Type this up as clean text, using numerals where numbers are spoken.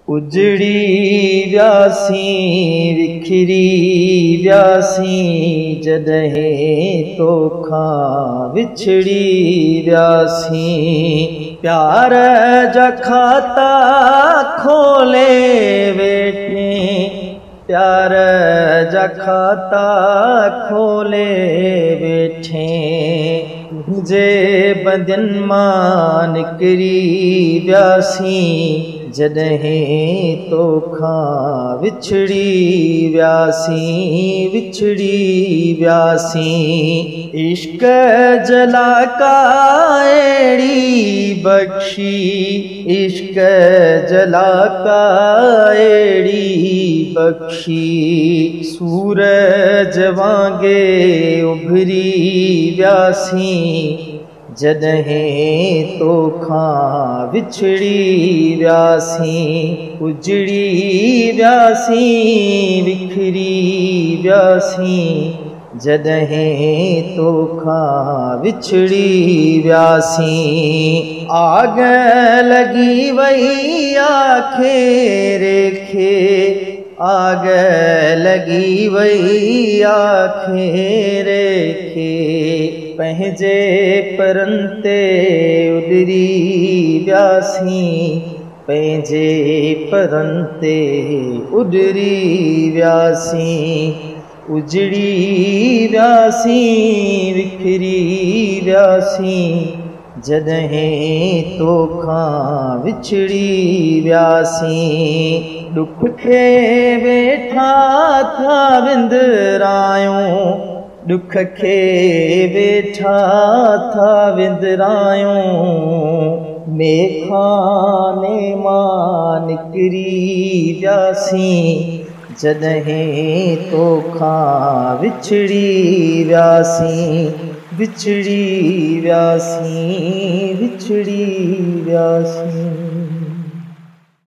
उजड़ी व्यासी विखरी व्यासी जॾहिं तोखां विछड़ी व्यासी। प्यार जा खाता खोले वेठे, प्यार जा खाता खोले वेठे। तुंहिंजे बंदियुनि मां निकिरी व्यासी जॾहिं तोखां विछड़ी व्यासी, विछड़ी व्यासी। इश्क जला का अहिड़ी बख्शी, इश्क जला का अहिड़ी बख्शी। सूरज वांगे उभरी व्यासी जॾहिं तोखां विछड़ी व्यासी। उजड़ी व्यासी विखरी व्यासी जॾहिं तोखां विछड़ी व्यासी। आग लगी वई आखे रेखे, आग लगी वई आखे रेखे। पंहिंजे परनि ते उॾरी व्यासी, पंहिंजे परनि ते उॾरी व्यासी। उजड़ी व्यासी विखरी व्यासी जॾहिं तोखां विछड़ी व्यासी। दुख खे वेठा था विंदरायूं, दुख खे वेठा था विंदरायूं। मेखाने मां निकिरी व्यासी जॾहिं तोखां विछड़ी व्यासी, विछड़ी व्यासी, विछड़ी व्यासी।